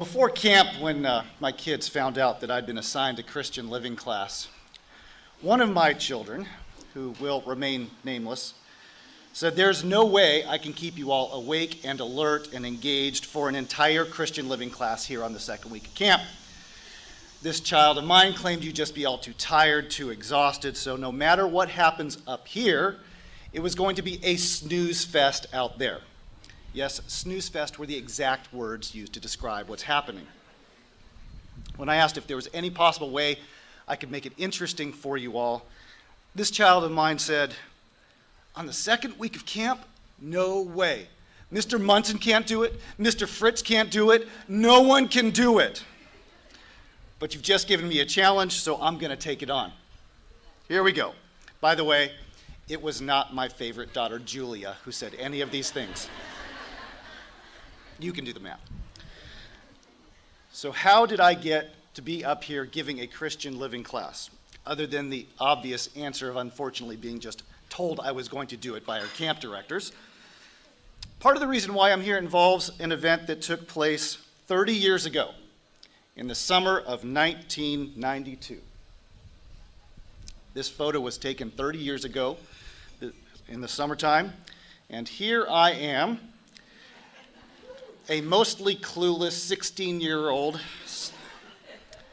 Before camp, when my kids found out that I'd been assigned a Christian living class, one of my children, who will remain nameless, said, "There's no way I can keep you all awake and alert and engaged for an entire Christian living class here on the second week of camp. This child of mine claimed you'd just be all too tired, too exhausted, so no matter what happens up here, it was going to be a snooze fest out there." Yes, snooze fest were the exact words used to describe what's happening. When I asked if there was any possible way I could make it interesting for you all, this child of mine said, "On the second week of camp, no way. Mr. Munson can't do it. Mr. Fritz can't do it. No one can do it. But you've just given me a challenge, so I'm going to take it on." Here we go. By the way, it was not my favorite daughter, Julia, who said any of these things. You can do the math. So how did I get to be up here giving a Christian living class, other than the obvious answer of unfortunately being just told I was going to do it by our camp directors? Part of the reason why I'm here involves an event that took place 30 years ago, in the summer of 1992. This photo was taken 30 years ago in the summertime, and here I am, a mostly clueless 16-year-old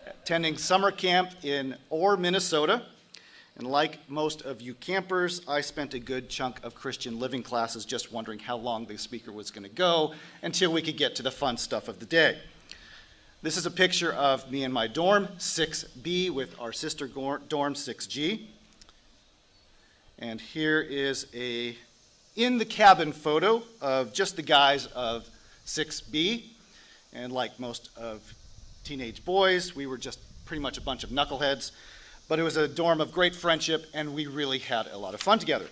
attending summer camp in Orr, Minnesota. And like most of you campers, I spent a good chunk of Christian living classes just wondering how long the speaker was going to go until we could get to the fun stuff of the day. This is a picture of me in my dorm, 6B, with our sister dorm, 6G. And here is a in-the-cabin photo of just the guys of 6B. And like most of teenage boys, we were just pretty much a bunch of knuckleheads. But it was a dorm of great friendship, and we really had a lot of fun together.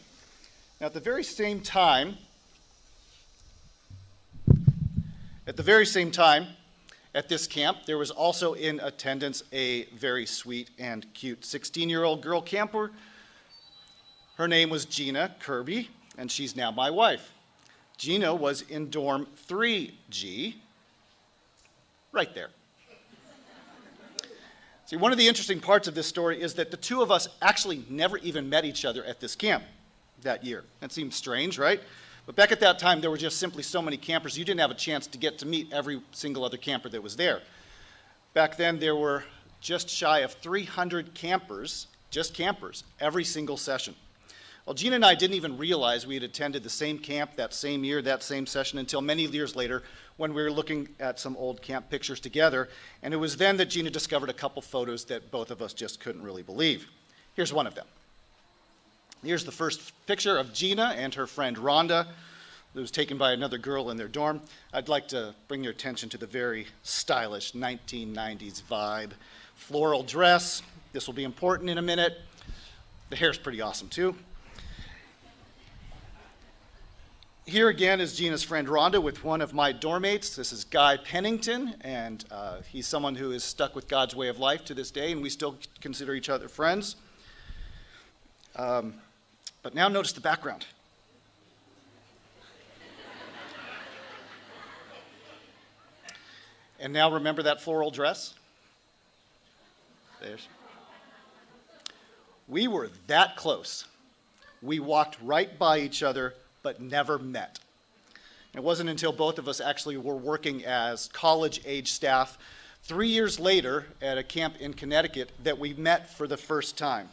Now, at the very same time, at this camp, there was also in attendance a very sweet and cute 16-year-old girl camper. Her name was Gina Kirby, and she's now my wife. Gina was in dorm 3G, right there. See, one of the interesting parts of this story is that the two of us actually never even met each other at this camp that year. That seems strange, right? But back at that time, there were just simply so many campers, you didn't have a chance to get to meet every single other camper that was there. Back then, there were just shy of 300 campers, just campers, every single session. Well, Gina and I didn't even realize we had attended the same camp that same year, that same session, until many years later when we were looking at some old camp pictures together. And it was then that Gina discovered a couple photos that both of us just couldn't really believe. Here's one of them. Here's the first picture of Gina and her friend Rhonda. It was taken by another girl in their dorm. I'd like to bring your attention to the very stylish 1990s vibe. Floral dress. This will be important in a minute. The hair's pretty awesome too. Here again is Gina's friend Rhonda with one of my dorm mates. This is Guy Pennington, and he's someone who is stuck with God's way of life to this day, and we still consider each other friends. But now notice the background. And now remember that floral dress? There's. We were that close. We walked right by each other, but never met. It wasn't until both of us actually were working as college-age staff 3 years later at a camp in Connecticut that we met for the first time.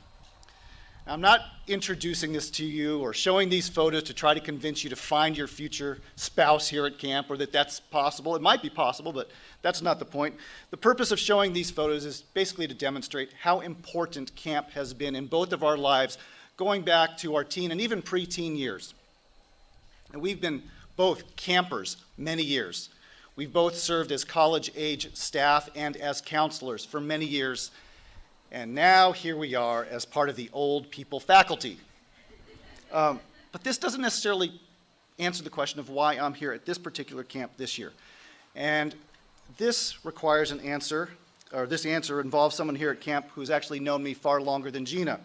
Now, I'm not introducing this to you or showing these photos to try to convince you to find your future spouse here at camp or that that's possible. It might be possible, but that's not the point. The purpose of showing these photos is basically to demonstrate how important camp has been in both of our lives, going back to our teen and even preteen years. And we've been both campers many years. We've both served as college-age staff and as counselors for many years. And now here we are as part of the old people faculty. But this doesn't necessarily answer the question of why I'm here at this particular camp this year. And this requires an answer, or this answer involves someone here at camp who's actually known me far longer than Gina.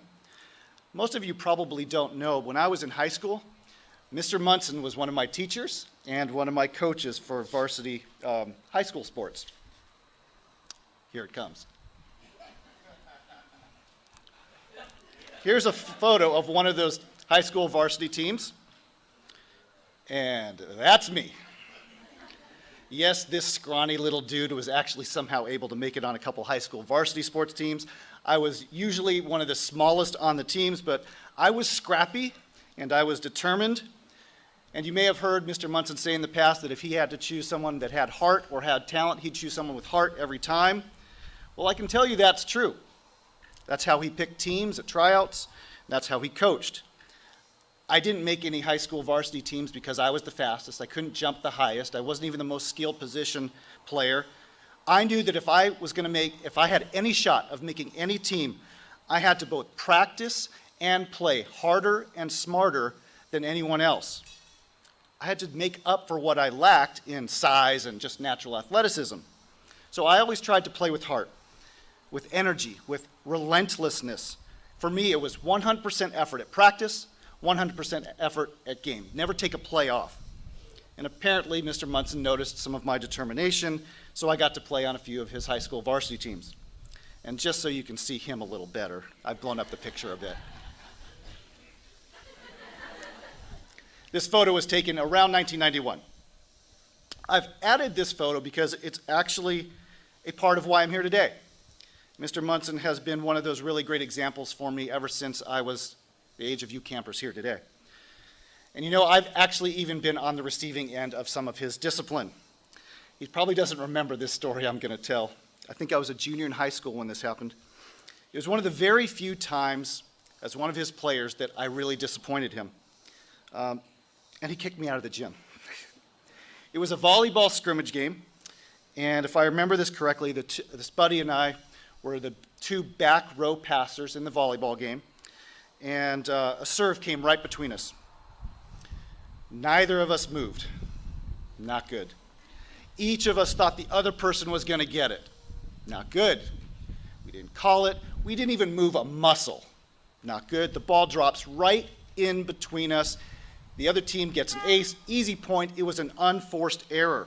Most of you probably don't know, when I was in high school, Mr. Munson was one of my teachers and one of my coaches for varsity high school sports. Here it comes. Here's a photo of one of those high school varsity teams, and that's me. Yes, this scrawny little dude was actually somehow able to make it on a couple high school varsity sports teams. I was usually one of the smallest on the teams, but I was scrappy and I was determined. And you may have heard Mr. Munson say in the past that if he had to choose someone that had heart or had talent, he'd choose someone with heart every time. Well, I can tell you that's true. That's how he picked teams at tryouts. That's how he coached. I didn't make any high school varsity teams because I was the fastest. I couldn't jump the highest. I wasn't even the most skilled position player. I knew that if I had any shot of making any team, I had to both practice and play harder and smarter than anyone else. I had to make up for what I lacked in size and just natural athleticism. So I always tried to play with heart, with energy, with relentlessness. For me, it was 100% effort at practice, 100% effort at game. Never take a play off. And apparently, Mr. Munson noticed some of my determination, so I got to play on a few of his high school varsity teams. And just so you can see him a little better, I've blown up the picture a bit. This photo was taken around 1991. I've added this photo because it's actually a part of why I'm here today. Mr. Munson has been one of those really great examples for me ever since I was the age of you campers here today. And you know, I've actually even been on the receiving end of some of his discipline. He probably doesn't remember this story I'm going to tell. I think I was a junior in high school when this happened. It was one of the very few times as one of his players that I really disappointed him. And he kicked me out of the gym. It was a volleyball scrimmage game, and if I remember this correctly, this buddy and I were the two back row passers in the volleyball game, and a serve came right between us. Neither of us moved. Not good. Each of us thought the other person was going to get it. Not good. We didn't call it. We didn't even move a muscle. Not good. The ball drops right in between us. The other team gets an ace, easy point. It was an unforced error.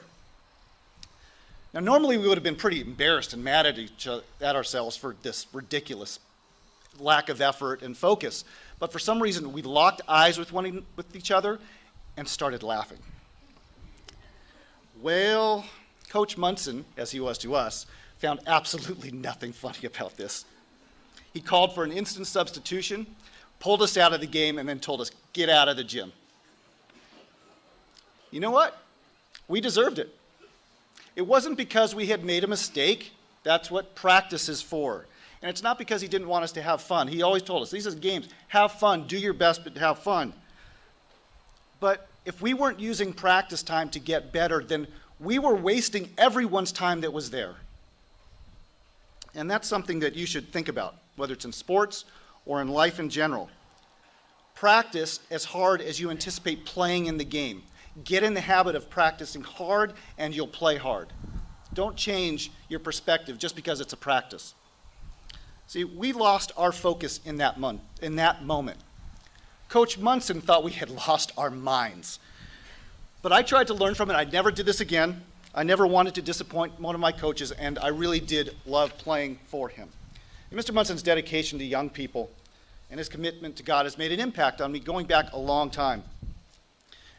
Now, normally we would have been pretty embarrassed and mad at ourselves for this ridiculous lack of effort and focus. But for some reason, we locked eyes with each other and started laughing. Well, Coach Munson, as he was to us, found absolutely nothing funny about this. He called for an instant substitution, pulled us out of the game, and then told us, "Get out of the gym." You know what? We deserved it. It wasn't because we had made a mistake. That's what practice is for. And it's not because he didn't want us to have fun. He always told us, these are games, have fun, do your best, but have fun. But if we weren't using practice time to get better, then we were wasting everyone's time that was there. And that's something that you should think about, whether it's in sports or in life in general. Practice as hard as you anticipate playing in the game. Get in the habit of practicing hard and you'll play hard. Don't change your perspective just because it's a practice. See, we lost our focus in that moment. Coach Munson thought we had lost our minds. But I tried to learn from it. I never did this again. I never wanted to disappoint one of my coaches, and I really did love playing for him. And Mr. Munson's dedication to young people and his commitment to God has made an impact on me going back a long time.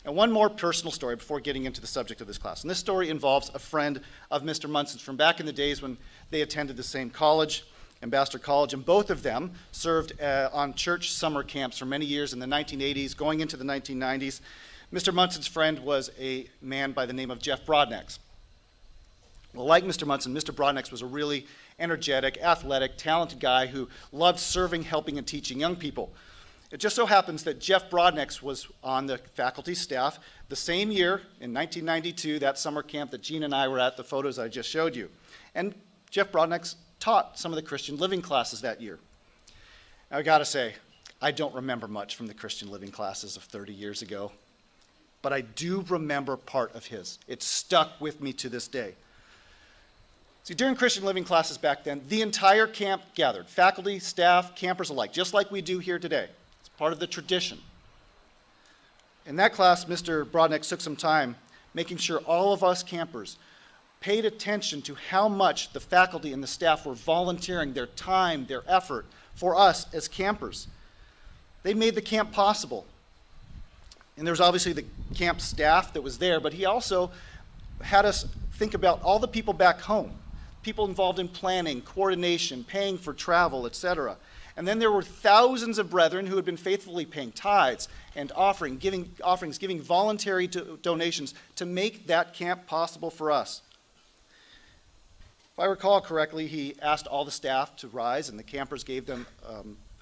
And one more personal story before getting into the subject of this class. And this story involves a friend of Mr. Munson's from back in the days when they attended the same college, Ambassador College, and both of them served on church summer camps for many years in the 1980s, going into the 1990s. Mr. Munson's friend was a man by the name of Jeff Broadnex. Well, like Mr. Munson, Mr. Broadnex was a really energetic, athletic, talented guy who loved serving, helping, and teaching young people. It just so happens that Jeff Broadnex was on the faculty staff the same year, in 1992, that summer camp that Gene and I were at, the photos I just showed you. And Jeff Broadnex taught some of the Christian living classes that year. Now, I gotta say, I don't remember much from the Christian living classes of 30 years ago, but I do remember part of his. It stuck with me to this day. See, during Christian living classes back then, the entire camp gathered, faculty, staff, campers alike, just like we do here today. It's part of the tradition. In that class, Mr. Broadnex took some time making sure all of us campers paid attention to how much the faculty and the staff were volunteering their time, their effort for us as campers. They made the camp possible. And there was obviously the camp staff that was there, but he also had us think about all the people back home, people involved in planning, coordination, paying for travel, etc. And then there were thousands of brethren who had been faithfully paying tithes and giving voluntary donations to make that camp possible for us. If I recall correctly, he asked all the staff to rise, and the campers gave them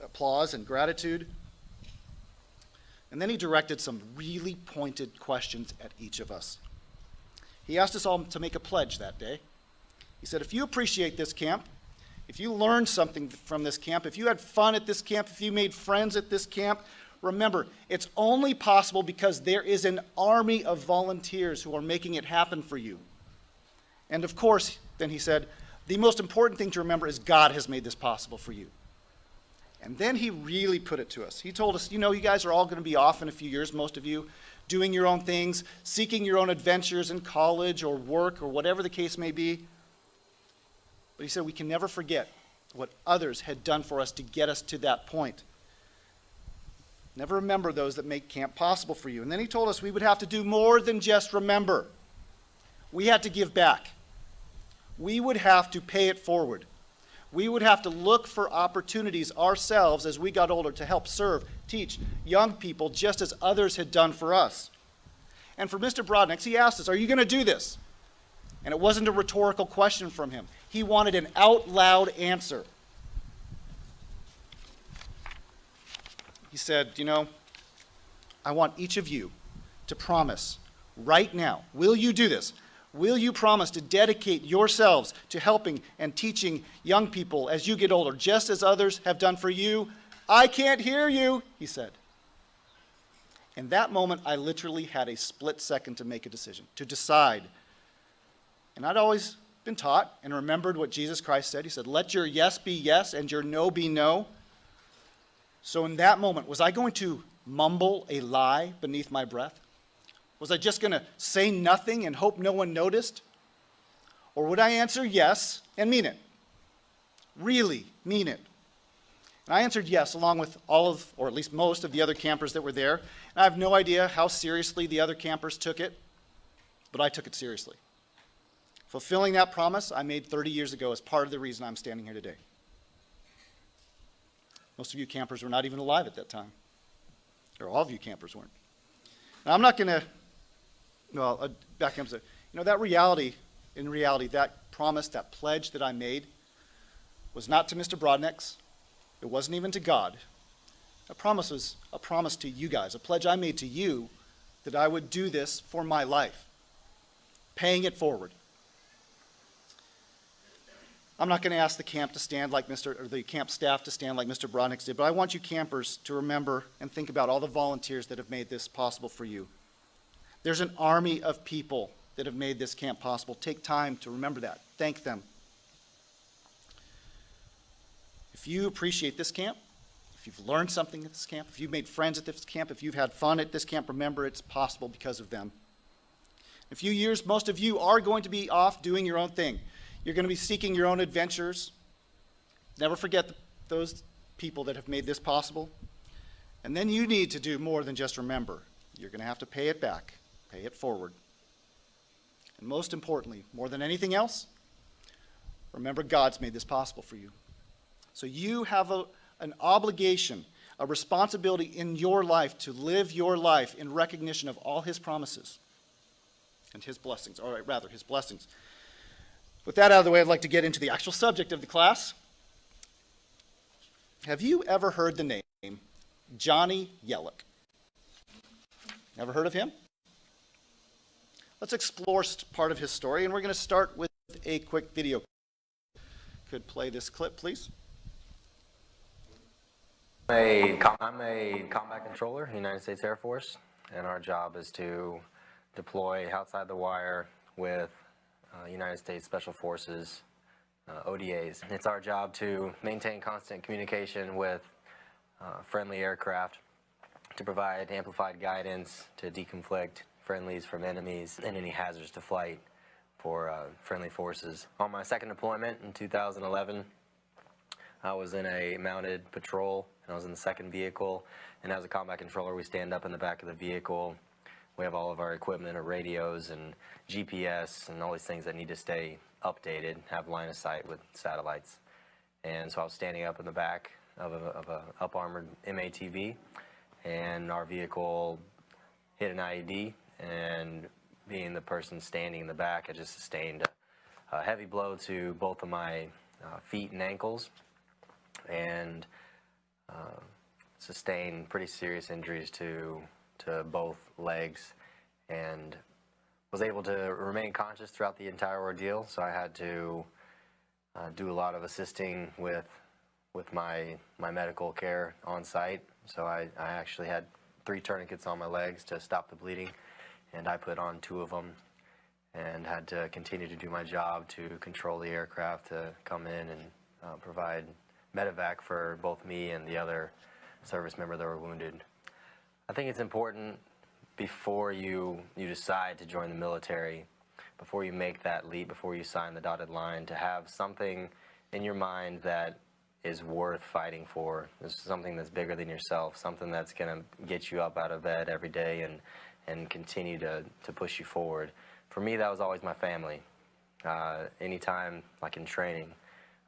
applause and gratitude. And then he directed some really pointed questions at each of us. He asked us all to make a pledge that day. He said, if you appreciate this camp, if you learned something from this camp, if you had fun at this camp, if you made friends at this camp, remember, it's only possible because there is an army of volunteers who are making it happen for you. And of course, then he said, the most important thing to remember is God has made this possible for you. And then he really put it to us. He told us, you know, you guys are all going to be off in a few years, most of you, doing your own things, seeking your own adventures in college or work or whatever the case may be. But he said we can never forget what others had done for us to get us to that point. Never remember those that make camp possible for you. And then he told us we would have to do more than just remember. We had to give back. We would have to pay it forward. We would have to look for opportunities ourselves as we got older to help serve, teach young people just as others had done for us. And for Mr. Branden, he asked us, are you going to do this? And it wasn't a rhetorical question from him. He wanted an out loud answer. He said, you know, I want each of you to promise right now, will you do this? Will you promise to dedicate yourselves to helping and teaching young people as you get older, just as others have done for you? I can't hear you, he said. In that moment, I literally had a split second to make a decision, to decide. And I'd always been taught and remembered what Jesus Christ said. He said, let your yes be yes and your no be no. So in that moment, was I going to mumble a lie beneath my breath? Was I just going to say nothing and hope no one noticed? Or would I answer yes and mean it? Really mean it? And I answered yes, along with all of, or at least most of the other campers that were there. And I have no idea how seriously the other campers took it, but I took it seriously. Fulfilling that promise I made 30 years ago is part of the reason I'm standing here today. Most of you campers were not even alive at that time. Or all of you campers weren't. Now, I'm not going to, back up. That reality, that promise, that pledge that I made was not to Mr. Branden. It wasn't even to God. That promise was a promise to you guys, a pledge I made to you that I would do this for my life, paying it forward. I'm not going to ask the camp to stand like the camp staff to stand like Mr. Branden did, but I want you campers to remember and think about all the volunteers that have made this possible for you. There's an army of people that have made this camp possible. Take time to remember that. Thank them. If you appreciate this camp, if you've learned something at this camp, if you've made friends at this camp, if you've had fun at this camp, remember it's possible because of them. In a few years, most of you are going to be off doing your own thing. You're going to be seeking your own adventures. Never forget those people that have made this possible. And then you need to do more than just remember. You're going to have to pay it back, pay it forward. And most importantly, more than anything else, remember God's made this possible for you. So you have an obligation, a responsibility in your life to live your life in recognition of all his promises and his blessings, or rather his blessings. With that out of the way, I'd like to get into the actual subject of the class. Have you ever heard the name Johnny Yellock? Never heard of him? Let's explore part of his story, and we're going to start with a quick video. Could play this clip, please. I'm a combat controller in the United States Air Force, and our job is to deploy outside the wire with United States Special Forces, ODAs. It's our job to maintain constant communication with friendly aircraft, to provide amplified guidance, to deconflict friendlies from enemies and any hazards to flight for friendly forces. On my second deployment in 2011, I was in a mounted patrol, and I was in the second vehicle, and as a combat controller, we stand up in the back of the vehicle. We have all of our equipment, our radios and GPS and all these things that need to stay updated, have line of sight with satellites. And so I was standing up in the back of a up-armored MATV, and our vehicle hit an IED, and being the person standing in the back, I just sustained a heavy blow to both of my feet and ankles, and sustained pretty serious injuries to both legs, and was able to remain conscious throughout the entire ordeal. So I had to do a lot of assisting with my medical care on site. So I actually had 3 tourniquets on my legs to stop the bleeding, and I put on 2 of them, and had to continue to do my job to control the aircraft to come in and provide medevac for both me and the other service member that were wounded. I think it's important before you decide to join the military, before you make that leap, before you sign the dotted line, to have something in your mind that is worth fighting for. There's something that's bigger than yourself, something that's going to get you up out of bed every day and continue to push you forward. For me, that was always my family. Anytime, like in training,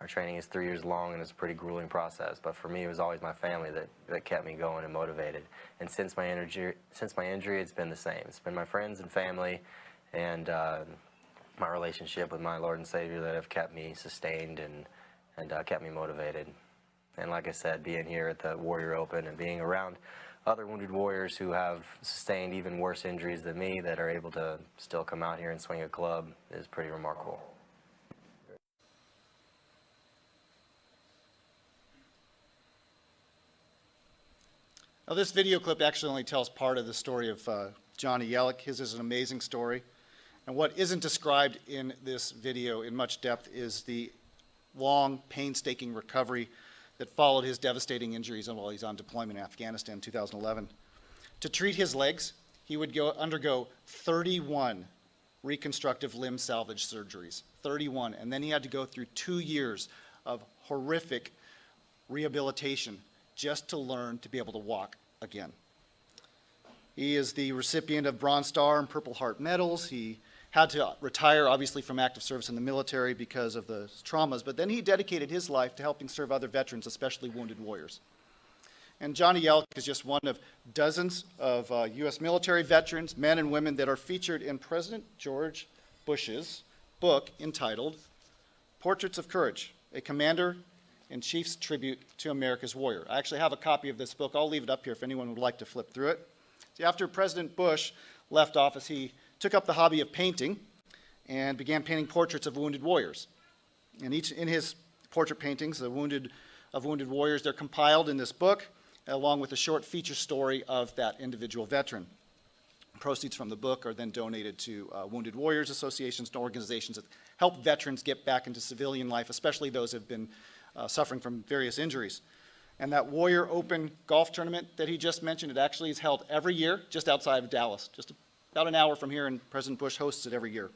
our training is 3 years long, and it's a pretty grueling process, but for me, it was always my family that kept me going and motivated. And since my injury, it's been the same. It's been my friends and family and my relationship with my Lord and Savior that have kept me sustained and kept me motivated. And like I said, being here at the Warrior Open and being around other wounded warriors who have sustained even worse injuries than me that are able to still come out here and swing a club is pretty remarkable. Now, this video clip actually only tells part of the story of Johnny Yellick. His is an amazing story. And what isn't described in this video in much depth is the long, painstaking recovery that followed his devastating injuries while he's on deployment in Afghanistan in 2011. To treat his legs, he would undergo 31 reconstructive limb salvage surgeries. 31. And then he had to go through 2 years of horrific rehabilitation just to learn to be able to walk again. He is the recipient of Bronze Star and Purple Heart medals. He had to retire, obviously, from active service in the military because of the traumas, but then he dedicated his life to helping serve other veterans, especially wounded warriors. And Johnny Yellick is just one of dozens of U.S. military veterans, men and women, that are featured in President George Bush's book entitled Portraits of Courage, a Commander-in-Chief's Tribute to America's Warrior. I actually have a copy of this book. I'll leave it up here if anyone would like to flip through it. See, after President Bush left office, he took up the hobby of painting and began painting portraits of wounded warriors. And in his portrait paintings, of wounded warriors, they're compiled in this book, along with a short feature story of that individual veteran. Proceeds from the book are then donated to Wounded Warriors associations and organizations that help veterans get back into civilian life, especially those who have been suffering from various injuries. And that Warrior Open golf tournament that he just mentioned, it actually is held every year just outside of Dallas, just about an hour from here, and President Bush hosts it every year.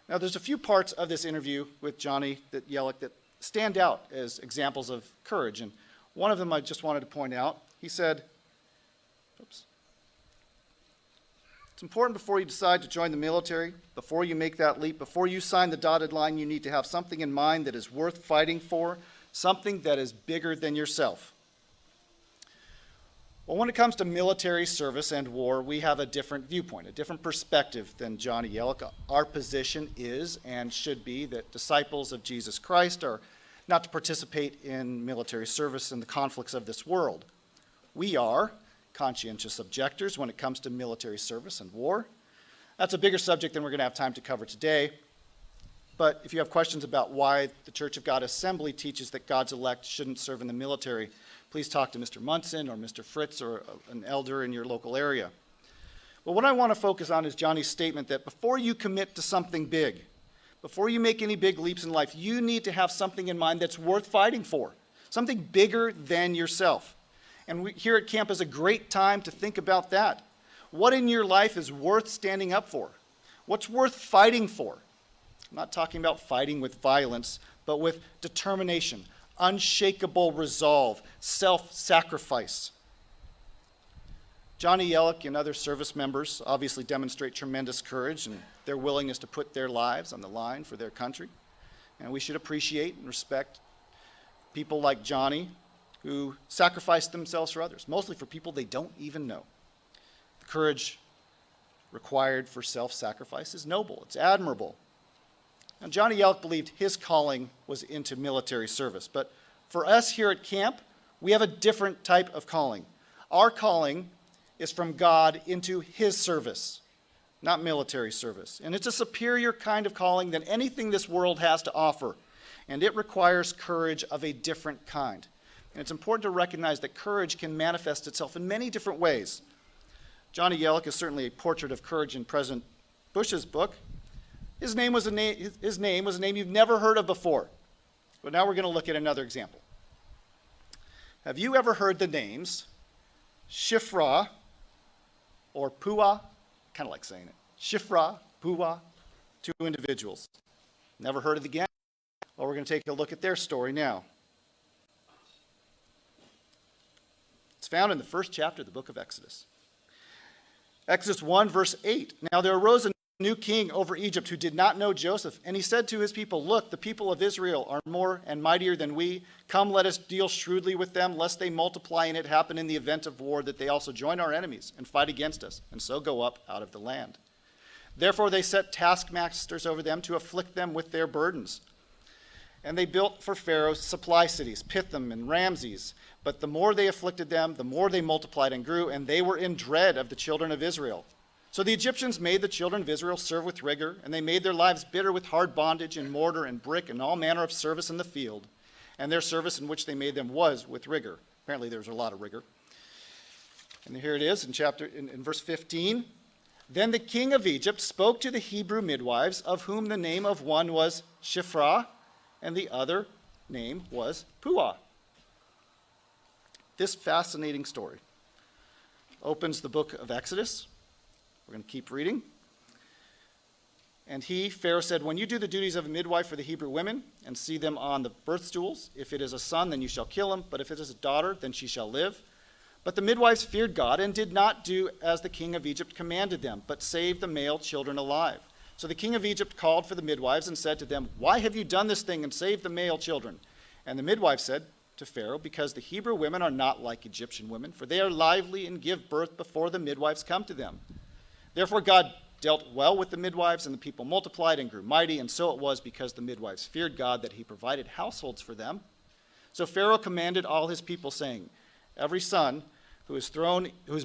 Now, there's a few parts of this interview with Johnny Yellick that stand out as examples of courage, and one of them I just wanted to point out. He said, oops, it's important before you decide to join the military, before you make that leap, before you sign the dotted line, you need to have something in mind that is worth fighting for, something that is bigger than yourself. Well, when it comes to military service and war, we have a different viewpoint, a different perspective than Johnny Yellick. Our position is and should be that disciples of Jesus Christ are not to participate in military service and the conflicts of this world. We are conscientious objectors when it comes to military service and war. That's a bigger subject than we're going to have time to cover today. But if you have questions about why the Church of God Assembly teaches that God's elect shouldn't serve in the military, please talk to Mr. Munson or Mr. Fritz or an elder in your local area. But what I want to focus on is Johnny's statement that before you commit to something big, before you make any big leaps in life, you need to have something in mind that's worth fighting for, something bigger than yourself. And here at camp is a great time to think about that. What in your life is worth standing up for? What's worth fighting for? I'm not talking about fighting with violence, but with determination, unshakable resolve, self-sacrifice. Johnny Yellick and other service members obviously demonstrate tremendous courage and their willingness to put their lives on the line for their country. And we should appreciate and respect people like Johnny who sacrifice themselves for others, mostly for people they don't even know. The courage required for self-sacrifice is noble, it's admirable. Now, Johnny Yellick believed his calling was into military service, but for us here at camp, we have a different type of calling. Our calling is from God into his service, not military service. And it's a superior kind of calling than anything this world has to offer. And it requires courage of a different kind. And it's important to recognize that courage can manifest itself in many different ways. Johnny Yellick is certainly a portrait of courage in President Bush's book. His name was a name you've never heard of before. But now we're going to look at another example. Have you ever heard the names Shifra or Pua? Kind of like saying it. Shifra, Pua, two individuals. Never heard of it again? Well, we're going to take a look at their story now. It's found in the first chapter of the book of Exodus. Exodus 1, verse 8. Now there arose a new king over Egypt who did not know Joseph, and he said to his people, "Look, the people of Israel are more and mightier than we. Come, let us deal shrewdly with them, lest they multiply and it happen in the event of war that they also join our enemies and fight against us, and so go up out of the land." Therefore they set taskmasters over them to afflict them with their burdens. And they built for Pharaoh supply cities, Pithom and Ramses. But the more they afflicted them, the more they multiplied and grew, and they were in dread of the children of Israel. So the Egyptians made the children of Israel serve with rigor, and they made their lives bitter with hard bondage and mortar and brick and all manner of service in the field. And their service in which they made them was with rigor. Apparently there was a lot of rigor. And here it is in verse 15. Then the king of Egypt spoke to the Hebrew midwives, of whom the name of one was Shiphrah, and the other name was Puah. This fascinating story opens the book of Exodus. We're going to keep reading. And Pharaoh said, "When you do the duties of a midwife for the Hebrew women and see them on the birth stools, if it is a son, then you shall kill him, but if it is a daughter, then she shall live." But the midwives feared God and did not do as the king of Egypt commanded them, but saved the male children alive. So the king of Egypt called for the midwives and said to them, "Why have you done this thing and saved the male children?" And the midwives said to Pharaoh, "Because the Hebrew women are not like Egyptian women, for they are lively and give birth before the midwives come to them." Therefore God dealt well with the midwives, and the people multiplied and grew mighty, and so it was because the midwives feared God that he provided households for them. So Pharaoh commanded all his people, saying, "Every son who is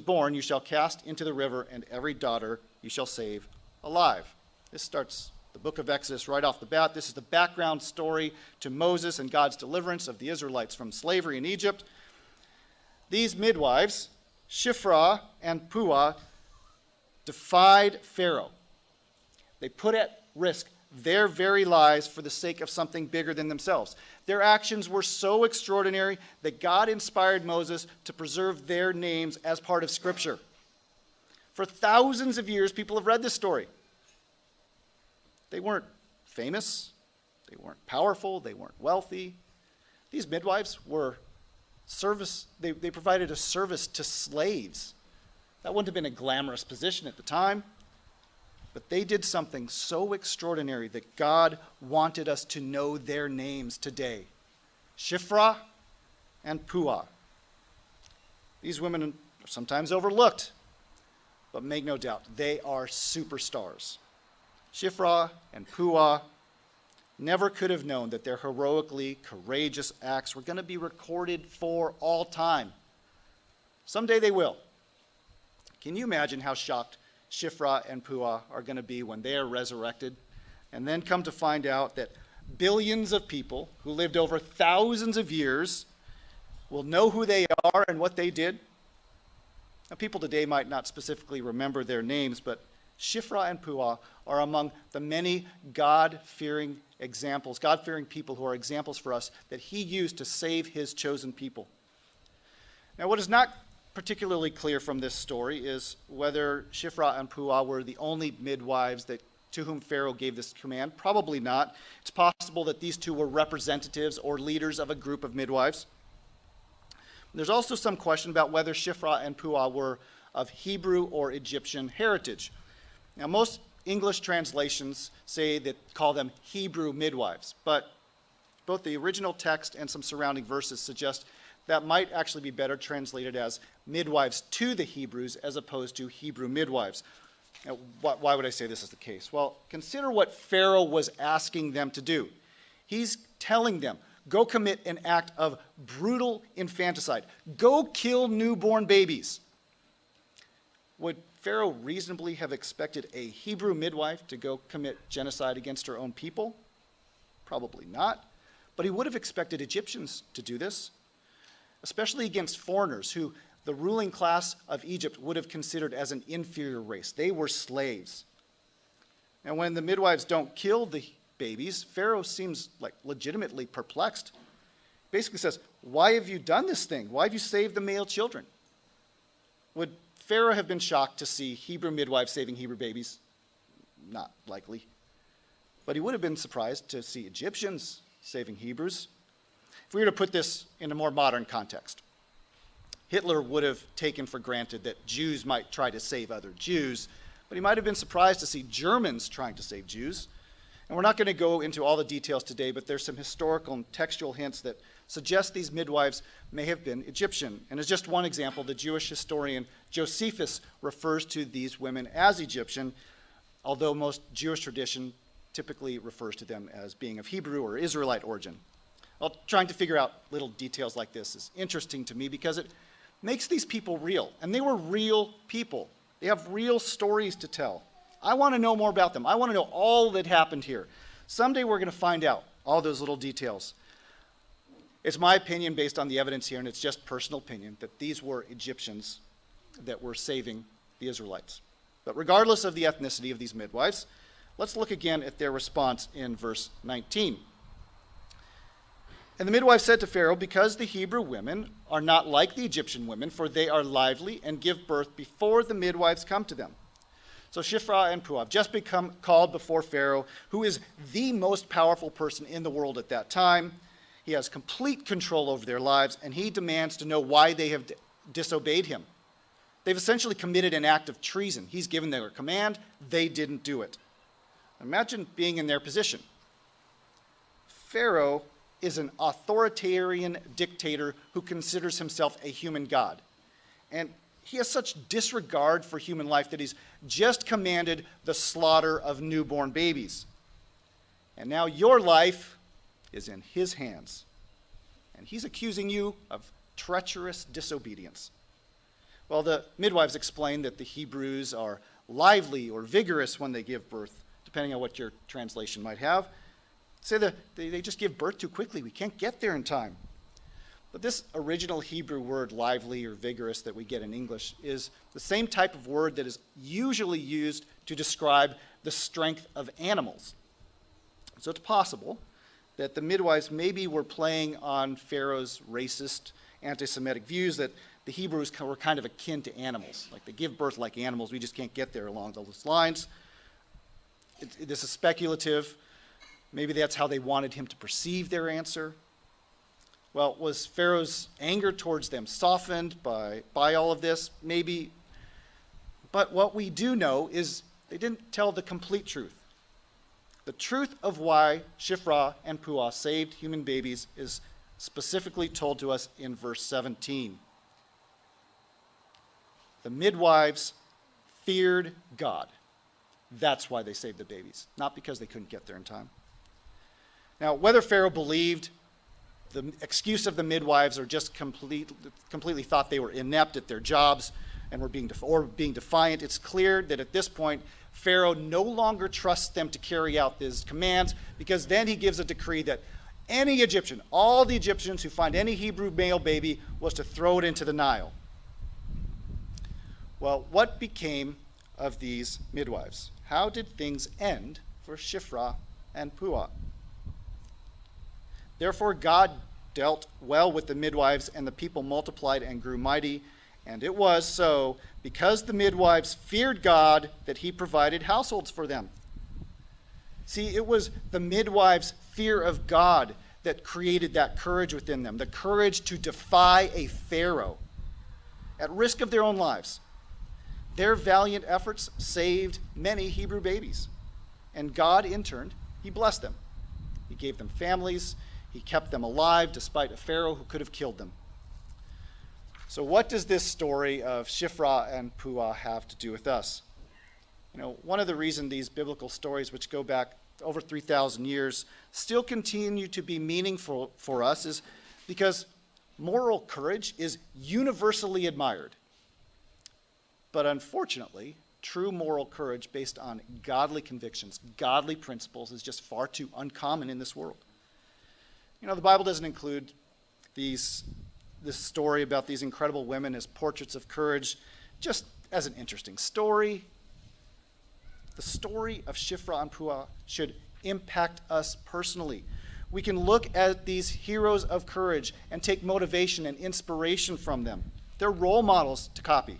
born you shall cast into the river, and every daughter you shall save alive." This starts the book of Exodus right off the bat. This is the background story to Moses and God's deliverance of the Israelites from slavery in Egypt. These midwives, Shiphrah and Puah, defied Pharaoh. They put at risk their very lives for the sake of something bigger than themselves. Their actions were so extraordinary that God inspired Moses to preserve their names as part of Scripture. For thousands of years, people have read this story. They weren't famous, they weren't powerful, they weren't wealthy. These midwives were they provided a service to slaves. That wouldn't have been a glamorous position at the time, but they did something so extraordinary that God wanted us to know their names today. Shiphrah and Puah. These women are sometimes overlooked, but make no doubt, they are superstars. Shiphrah and Puah never could have known that their heroically courageous acts were going to be recorded for all time. Someday they will. Can you imagine how shocked Shiphrah and Puah are going to be when they are resurrected and then come to find out that billions of people who lived over thousands of years will know who they are and what they did? Now, people today might not specifically remember their names, but Shiphrah and Puah are among the many God-fearing examples, God-fearing people who are examples for us that he used to save his chosen people. Now, what is not particularly clear from this story is whether Shiphrah and Puah were the only midwives that to whom Pharaoh gave this command? Probably not. It's possible that these two were representatives or leaders of a group of midwives. There's also some question about whether Shiphrah and Puah were of Hebrew or Egyptian heritage. Now, most English translations call them Hebrew midwives, but both the original text and some surrounding verses suggest that might actually be better translated as midwives to the Hebrews as opposed to Hebrew midwives. Now, why would I say this is the case? Well, consider what Pharaoh was asking them to do. He's telling them, go commit an act of brutal infanticide. Go kill newborn babies. Would Pharaoh reasonably have expected a Hebrew midwife to go commit genocide against her own people? Probably not. But he would have expected Egyptians to do this, especially against foreigners who the ruling class of Egypt would have considered as an inferior race. They were slaves. And when the midwives don't kill the babies, Pharaoh seems like legitimately perplexed. Basically says, why have you done this thing? Why have you saved the male children? Would Pharaoh have been shocked to see Hebrew midwives saving Hebrew babies? Not likely. But he would have been surprised to see Egyptians saving Hebrews. If we were to put this in a more modern context, Hitler would have taken for granted that Jews might try to save other Jews, but he might have been surprised to see Germans trying to save Jews. And we're not going to go into all the details today, but there's some historical and textual hints that suggest these midwives may have been Egyptian. And as just one example, the Jewish historian Josephus refers to these women as Egyptian, although most Jewish tradition typically refers to them as being of Hebrew or Israelite origin. Well, trying to figure out little details like this is interesting to me because it makes these people real. And they were real people. They have real stories to tell. I want to know more about them. I want to know all that happened here. Someday we're going to find out all those little details. It's my opinion based on the evidence here, and it's just personal opinion, that these were Egyptians that were saving the Israelites. But regardless of the ethnicity of these midwives, let's look again at their response in verse 19. And the midwife said to Pharaoh, because the Hebrew women are not like the Egyptian women, for they are lively and give birth before the midwives come to them. So Shiphrah and Puah have just become called before Pharaoh, who is the most powerful person in the world at that time. He has complete control over their lives, and he demands to know why they have disobeyed him. They've essentially committed an act of treason. He's given them a command. They didn't do it. Imagine being in their position. Pharaoh is an authoritarian dictator who considers himself a human god. And he has such disregard for human life that he's just commanded the slaughter of newborn babies. And now your life is in his hands. And he's accusing you of treacherous disobedience. Well, the midwives explain that the Hebrews are lively or vigorous when they give birth, depending on what your translation might have. Say that they just give birth too quickly. We can't get there in time. But this original Hebrew word, lively or vigorous, that we get in English is the same type of word that is usually used to describe the strength of animals. So it's possible that the midwives maybe were playing on Pharaoh's racist, anti-Semitic views that the Hebrews were kind of akin to animals. Like they give birth like animals. We just can't get there along those lines. This is speculative. Maybe that's how they wanted him to perceive their answer. Well, was Pharaoh's anger towards them softened by all of this? Maybe. But what we do know is they didn't tell the complete truth. The truth of why Shiphrah and Puah saved human babies is specifically told to us in verse 17. The midwives feared God. That's why they saved the babies, not because they couldn't get there in time. Now, whether Pharaoh believed the excuse of the midwives or just completely thought they were inept at their jobs and were being defiant, it's clear that at this point, Pharaoh no longer trusts them to carry out his commands, because then he gives a decree that any Egyptian, all the Egyptians who find any Hebrew male baby, was to throw it into the Nile. Well, what became of these midwives? How did things end for Shiphrah and Puah? Therefore God dealt well with the midwives, and the people multiplied and grew mighty. And it was so, because the midwives feared God, that he provided households for them. See, it was the midwives' fear of God that created that courage within them, the courage to defy a Pharaoh at risk of their own lives. Their valiant efforts saved many Hebrew babies, and God, in turn, he blessed them. He gave them families. He kept them alive despite a Pharaoh who could have killed them. So what does this story of Shiphrah and Puah have to do with us? You know, one of the reasons these biblical stories, which go back over 3,000 years, still continue to be meaningful for us is because moral courage is universally admired. But unfortunately, true moral courage based on godly convictions, godly principles, is just far too uncommon in this world. You know, the Bible doesn't include this story about these incredible women as portraits of courage just as an interesting story. The story of Shiphrah and Puah should impact us personally. We can look at these heroes of courage and take motivation and inspiration from them. They're role models to copy.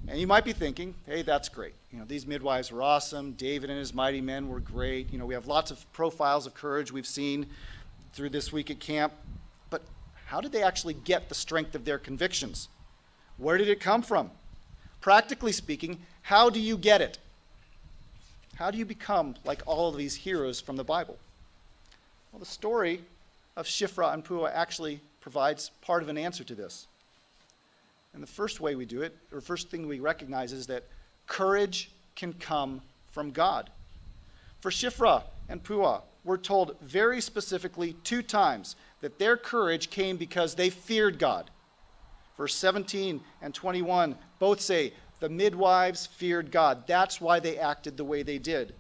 And you might be thinking, hey, that's great. You know, these midwives were awesome. David and his mighty men were great. You know, we have lots of profiles of courage we've seen through this week at camp. But how did they actually get the strength of their convictions? Where did it come from? Practically speaking, how do you get it? How do you become like all of these heroes from the Bible? Well, the story of Shiphrah and Puah actually provides part of an answer to this. And the first way we do it, or first thing we recognize, is that courage can come from God. For Shiphrah and Puah, we're told very specifically 2 times that their courage came because they feared God. Verse 17 and 21 both say, the midwives feared God. That's why they acted the way they did.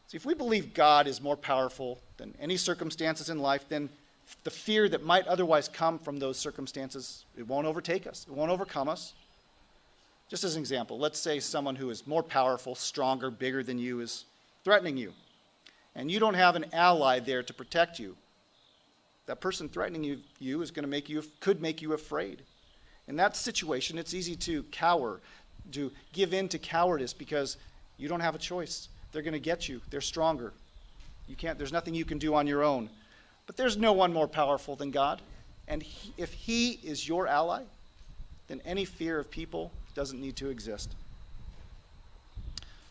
See, if we believe God is more powerful than any circumstances in life, then the fear that might otherwise come from those circumstances, it won't overtake us. It won't overcome us. Just as an example, let's say someone who is more powerful, stronger, bigger than you is threatening you, and you don't have an ally there to protect you. That person threatening you is going to could make you afraid. In that situation, it's easy to cower, to give in to cowardice because you don't have a choice. They're going to get you. They're stronger. There's nothing you can do on your own. But there's no one more powerful than God. And if he is your ally, then any fear of people doesn't need to exist.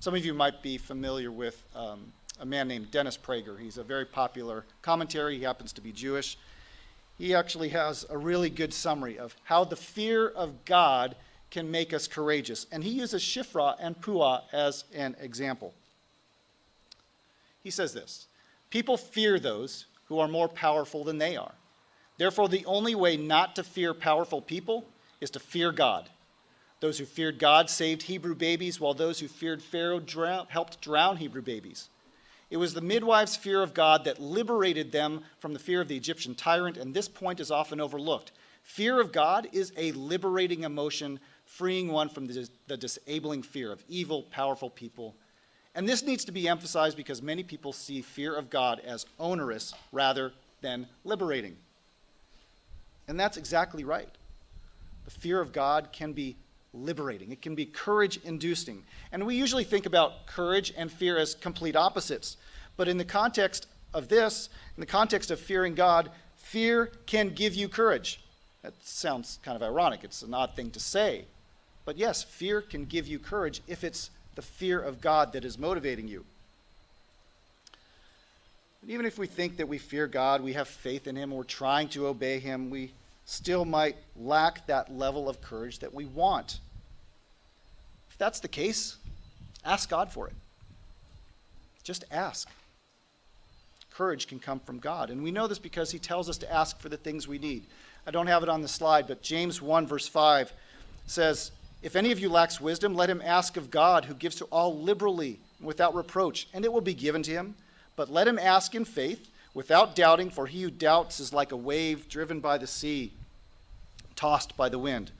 Some of you might be familiar with a man named Dennis Prager. He's a very popular commentary. He happens to be Jewish. He actually has a really good summary of how the fear of God can make us courageous. And he uses Shiphrah and Puah as an example. He says this: people fear those who are more powerful than they are. Therefore, the only way not to fear powerful people is to fear God. Those who feared God saved Hebrew babies, while those who feared Pharaoh helped drown Hebrew babies. It was the midwives' fear of God that liberated them from the fear of the Egyptian tyrant, and this point is often overlooked. Fear of God is a liberating emotion, freeing one from the disabling fear of evil, powerful people. And this needs to be emphasized because many people see fear of God as onerous rather than liberating. And that's exactly right. The fear of God can be liberating. It can be courage-inducing. And we usually think about courage and fear as complete opposites. But in the context of this, in the context of fearing God, fear can give you courage. That sounds kind of ironic. It's an odd thing to say. But yes, fear can give you courage if it's the fear of God that is motivating you. And even if we think that we fear God, we have faith in him, we're trying to obey him, we still might lack that level of courage that we want. If that's the case, ask God for it. Just ask. Courage can come from God. And we know this because he tells us to ask for the things we need. I don't have it on the slide, but James 1 verse 5 says, if any of you lacks wisdom, let him ask of God, who gives to all liberally and without reproach, and it will be given to him. But let him ask in faith, without doubting, for he who doubts is like a wave driven by the sea, tossed by the wind.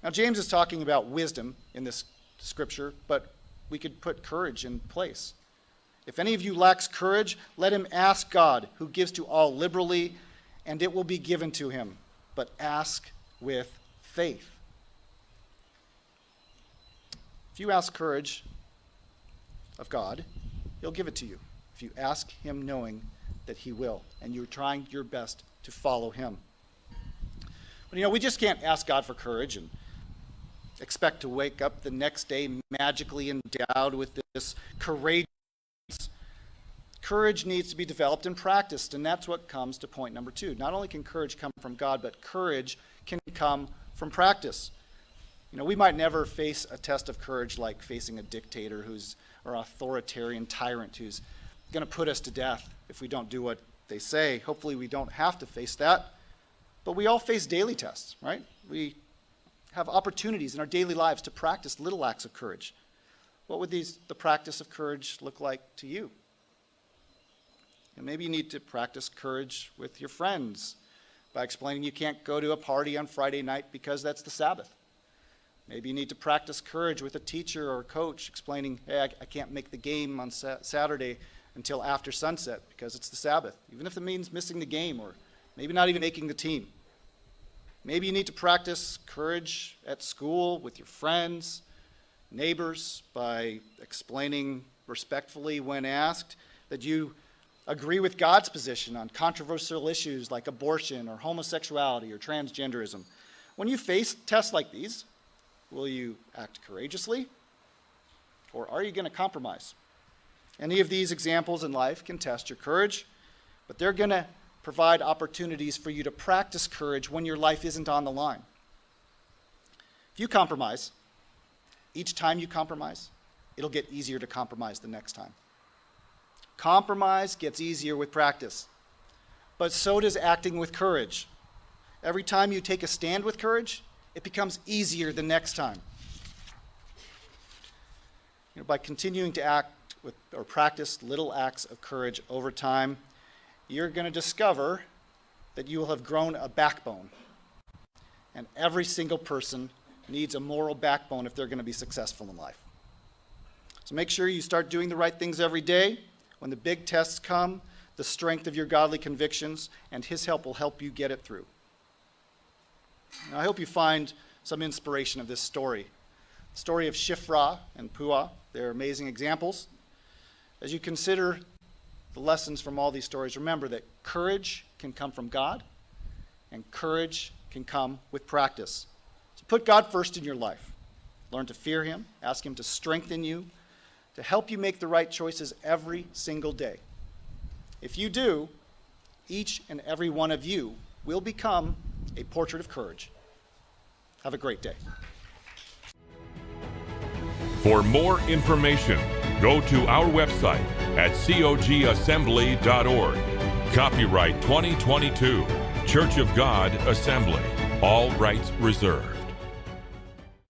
Now, James is talking about wisdom in this scripture, but we could put courage in place. If any of you lacks courage, let him ask God, who gives to all liberally, and it will be given to him. But ask with faith. If you ask courage of God, He'll give it to you if you ask him knowing that he will, and you're trying your best to follow him. But we just can't ask God for courage and expect to wake up the next day magically endowed with this courageous. Courage needs to be developed and practiced, and that's what comes to point number 2. Not only can courage come from God, but courage can come from practice. We might never face a test of courage like facing a dictator or authoritarian tyrant who's going to put us to death if we don't do what they say. Hopefully we don't have to face that. But we all face daily tests, right? We have opportunities in our daily lives to practice little acts of courage. What would the practice of courage look like to you? And maybe you need to practice courage with your friends by explaining you can't go to a party on Friday night because that's the Sabbath. Maybe you need to practice courage with a teacher or a coach explaining, hey, I can't make the game on Saturday until after sunset because it's the Sabbath, even if it means missing the game or maybe not even making the team. Maybe you need to practice courage at school with your friends, neighbors, by explaining respectfully when asked that you agree with God's position on controversial issues like abortion or homosexuality or transgenderism. When you face tests like these, will you act courageously, or are you going to compromise? Any of these examples in life can test your courage, but they're going to provide opportunities for you to practice courage when your life isn't on the line. If you compromise, each time you compromise, it'll get easier to compromise the next time. Compromise gets easier with practice, but so does acting with courage. Every time you take a stand with courage, it becomes easier the next time. By continuing to act with or practice little acts of courage over time, you're going to discover that you will have grown a backbone. And every single person needs a moral backbone if they're going to be successful in life. So make sure you start doing the right things every day. When the big tests come, the strength of your godly convictions and his help will help you get it through. Now, I hope you find some inspiration of this story. The story of Shifra and Puah, they're amazing examples. As you consider the lessons from all these stories, remember that courage can come from God, and courage can come with practice. So put God first in your life. Learn to fear him, ask him to strengthen you, to help you make the right choices every single day. If you do, each and every one of you will become a portrait of courage. Have a great day. For more information, go to our website at cogassembly.org. Copyright 2022, Church of God Assembly. All rights reserved.